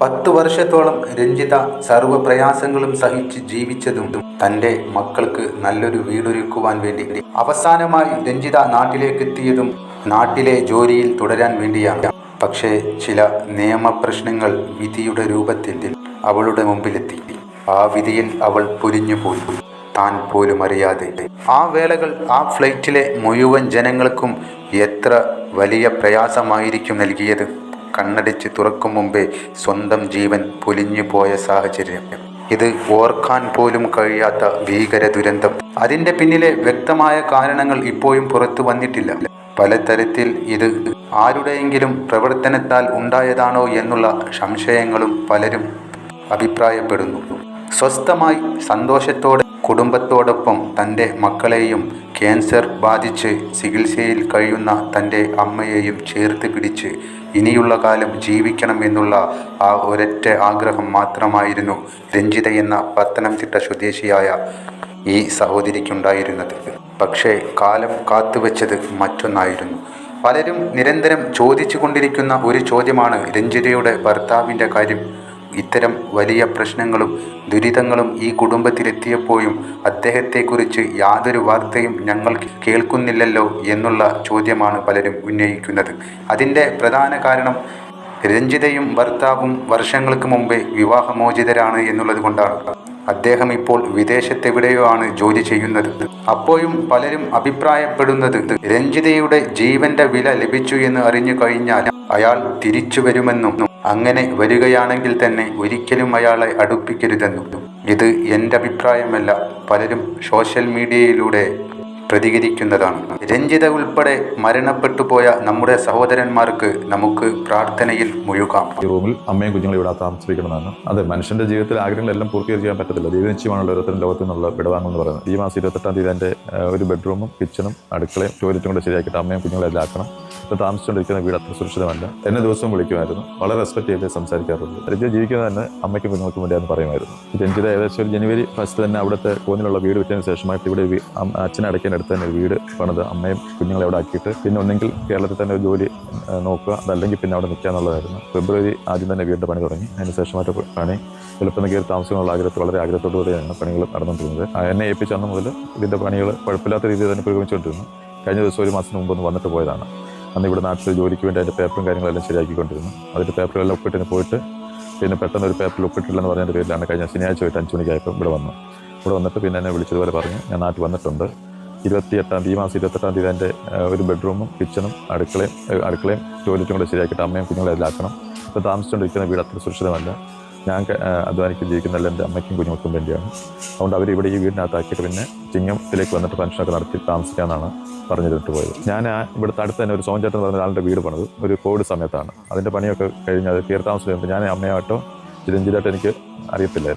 10 വർഷത്തോളം രഞ്ജിത സർവ്വപ്രയാസങ്ങളും സഹിച്ച് ജീവിച്ചതും തൻ്റെ മക്കൾക്ക് നല്ലൊരു വീടൊരുക്കുവാൻ വേണ്ടി. അവസാനമായി രഞ്ജിത നാട്ടിലേക്കെത്തിയതും നാട്ടിലെ ജോലിയിൽ തുടരാൻ വേണ്ടിയാണ്. പക്ഷേ ചില നിയമപ്രശ്നങ്ങൾ വിധിയുടെ രൂപത്തിൽ അവളുടെ മുമ്പിലെത്തി. ആ വിധിയിൽ അവൾ പൊലിഞ്ഞുപോയി, താൻ പോലും അറിയാതെ. ആ വേളകൾ ആ ഫ്ലൈറ്റിലെ മുഴുവൻ ജനങ്ങൾക്കും എത്ര വലിയ പ്രയാസമായിരിക്കും നൽകിയത്. കണ്ണടിച്ച് തുറക്കും മുമ്പേ സ്വന്തം ജീവൻ പൊലിഞ്ഞു പോയ സാഹചര്യം. ഇത് ഓർക്കാൻ പോലും കഴിയാത്ത ഭീകര ദുരന്തം. അതിൻ്റെ പിന്നിലെ വ്യക്തമായ കാരണങ്ങൾ ഇപ്പോഴും പുറത്തു വന്നിട്ടില്ല. പലതരത്തിൽ ഇത് ആരുടെയെങ്കിലും പ്രവർത്തനത്താൽ ഉണ്ടായതാണോ എന്നുള്ള സംശയങ്ങളും പലരും അഭിപ്രായപ്പെടുന്നു. സ്വസ്ഥമായി സന്തോഷത്തോടെ കുടുംബത്തോടൊപ്പം തൻ്റെ മക്കളെയും ക്യാൻസർ ബാധിച്ച് ചികിത്സയിൽ കഴിയുന്ന തൻ്റെ അമ്മയെയും ചേർത്ത് പിടിച്ച് ഇനിയുള്ള കാലം ജീവിക്കണം എന്നുള്ള ആ ഒരൊറ്റ ആഗ്രഹം മാത്രമായിരുന്നു രഞ്ജിത എന്ന പത്തനംതിട്ട സ്വദേശിയായ ഈ സഹോദരിക്കുണ്ടായിരുന്നത്. പക്ഷേ കാലം കാത്തുവെച്ചത് മറ്റൊന്നായിരുന്നു. പലരും നിരന്തരം ചോദിച്ചു കൊണ്ടിരിക്കുന്ന ഒരു ചോദ്യമാണ് രഞ്ജിതയുടെ ഭർത്താവിൻ്റെ കാര്യം. ഇത്തരം വലിയ പ്രശ്നങ്ങളും ദുരിതങ്ങളും ഈ കുടുംബത്തിലെത്തിയപ്പോഴും അദ്ദേഹത്തെക്കുറിച്ച് യാതൊരു വാർത്തയും ഞങ്ങൾ കേൾക്കുന്നില്ലല്ലോ എന്നുള്ള ചോദ്യമാണ് പലരും ഉന്നയിക്കുന്നത്. അതിൻ്റെ പ്രധാന കാരണം രഞ്ജിതയും ഭർത്താവും വർഷങ്ങൾക്ക് മുമ്പേ വിവാഹമോചിതരാണ് എന്നുള്ളത് കൊണ്ടാണ്. അദ്ദേഹം ഇപ്പോൾ വിദേശത്തെവിടെയോ ആണ് ജോലി ചെയ്യുന്നത്. അപ്പോഴും പലരും അഭിപ്രായപ്പെടുന്നത് രഞ്ജിതയുടെ ജീവന്റെ വില ലഭിച്ചു എന്ന് അറിഞ്ഞു കഴിഞ്ഞാൽ അയാൾ തിരിച്ചു വരുമെന്നും അങ്ങനെ വരികയാണെങ്കിൽ തന്നെ ഒരിക്കലും അയാളെ അടുപ്പിക്കരുതെന്നും. ഇത് എൻ്റെ അഭിപ്രായമല്ല, പലരും സോഷ്യൽ മീഡിയയിലൂടെ പ്രതികരിക്കുന്നതാണ്. രഞ്ജിത ഉൾപ്പെടെ മരണപ്പെട്ടു പോയ നമ്മുടെ സഹോദരന്മാർക്ക് നമുക്ക് പ്രാർത്ഥനയിൽ മുഴുകാം. ഈ റൂമിൽ അമ്മയും കുഞ്ഞുങ്ങളും ഇവിടെ താമസിപ്പിക്കണമെന്നാണ്. അതെ, മനുഷ്യന്റെ ജീവിതത്തിൽ ആഗ്രഹങ്ങളെല്ലാം പൂർത്തീകരിക്കാൻ പറ്റത്തില്ല. ദൈവനിശ്ചയമാണല്ലോ ഓരോരുത്തരും ലോകത്തിൽ നിന്നുള്ള വിടവാങ്ങുമെന്ന് പറയുന്നത്. ഈ മാസം 28-ാം തീയതി എൻ്റെ ഒരു ബെഡ്റൂമും കിച്ചണും അടുക്കളയും ടോയ്ലറ്റും കൂടെ ശരിയാക്കിയിട്ട് അമ്മയും കുഞ്ഞുങ്ങളെ എല്ലാം ആക്കണം. ഇപ്പോൾ താമസിച്ചുകൊണ്ടിരിക്കുന്ന വീട് അത്ര സുരക്ഷിതമല്ല. എന്നെ ദിവസവും വിളിക്കുമായിരുന്നു. വളരെ റെസ്പെക്ട് ചെയ്തേ സംസാരിക്കാറുള്ളൂ. രഞ്ജിത ജീവിക്കുന്നത് തന്നെ അമ്മയ്ക്കും കുഞ്ഞുങ്ങൾക്കും വേണ്ടിയാന്ന് പറയുമായിരുന്നു. രഞ്ജിത ഏകദേശം ഒരു ജനുവരി 1 തന്നെ അവിടുത്തെ കോന്നിലുള്ള വീട് വിറ്റതിന് ശേഷമായിട്ട് ഇവിടെ അച്ഛനെ അടയ്ക്കാൻ അടുത്ത് തന്നെ വീട് പണിത് അമ്മയും കുഞ്ഞുങ്ങളെ അവിടെ ആക്കിയിട്ട് പിന്നെ ഒന്നെങ്കിൽ കേരളത്തിൽ തന്നെ ഒരു ജോലി നോക്കുക, അതല്ലെങ്കിൽ പിന്നെ അവിടെ നിൽക്കുക എന്നുള്ളതായിരുന്നു. ഫെബ്രുവരി ആദ്യം തന്നെ വീടിൻ്റെ പണി തുടങ്ങി. അതിന് ശേഷമായിട്ട് പണി എളുപ്പം കയറി താമസിക്കാനുള്ള വളരെ ആഗ്രഹത്തോടുകൂടിയാണ് പണികൾ നടന്നുകൊണ്ടിരുന്നത്. എന്നെ ഏൽപ്പിച്ച അന്ന് മുതൽ ഇതിൻ്റെ പണികൾ കുഴപ്പമില്ലാത്ത രീതിയിൽ തന്നെ പുരോഗമിച്ചുകൊണ്ടിരുന്നു. കഴിഞ്ഞ ദിവസം ഒരു മാസത്തിന് മുമ്പ് ഒന്ന് വന്നിട്ട് പോയതാണ്. അന്ന് ഇവിടെ നാട്ടിൽ ജോലിക്ക് വേണ്ടി അതിൻ്റെ പേപ്പറും കാര്യങ്ങളെല്ലാം ശരിയാക്കിക്കൊണ്ടിരുന്നു. അതിൻ്റെ പേപ്പറുകളെല്ലാം ഒപ്പിട്ടിന് പോയിട്ട് പിന്നെ പെട്ടെന്ന് ഒരു പേപ്പറിൽ ഒപ്പിട്ടില്ലെന്ന് പറഞ്ഞതിൻ്റെ പേരിലാണ് കഴിഞ്ഞ ശനിയാഴ്ച പോയിട്ട് 5 മണിക്കായപ്പോൾ ഇവിടെ വന്നിട്ട് പിന്നെ എന്നെ വിളിച്ചതുപോലെ പറഞ്ഞു ഞാൻ നാട്ടിൽ വന്നിട്ടുണ്ട്. 28-ാം തീയതി ഈ മാസം 28-ാം തീയതി എൻ്റെ ഒരു ബെഡ്റൂമും കിച്ചണും അടുക്കളയും ടോയ്ലറ്റും കൂടെ ശരിയാക്കിയിട്ട് അമ്മയും കുഞ്ഞുങ്ങളെ എല്ലാം ആക്കണം. ഇപ്പോൾ താമസിച്ചുകൊണ്ടിരിക്കുന്ന വീട് അത്ര സുരക്ഷിതമല്ല. ഞാൻ അധ്വാനിക്ക് ജീവിക്കുന്നതല്ല എൻ്റെ അമ്മയ്ക്കും കുഞ്ഞുങ്ങൾക്കും വേണ്ടിയാണ്. അതുകൊണ്ട് അവർ ഇവിടെ ഈ വീടിനകത്താക്കിയിട്ട് പിന്നെ ചിങ്ങത്തിലേക്ക് വന്നിട്ട് ഫംഗ്ഷനൊക്കെ നടത്തി താമസിക്കാമെന്നാണ് പറഞ്ഞിട്ട് പോയത്. ഞാൻ ഇവിടുത്തെ അടുത്ത് തന്നെ ഒരു സോഞ്ചേട്ടൻ എന്ന് പറഞ്ഞ ആളുടെ വീട് പണിത് ഒരു കോവിഡ് സമയത്താണ്. അതിൻ്റെ പണിയൊക്കെ കഴിഞ്ഞ് അത് കയറി താമസിച്ചിട്ടുണ്ട്. ഞാൻ അമ്മയായിട്ടോ രഞ്ജിതായിട്ടോ എനിക്ക് അറിയത്തില്ലായിരുന്നു.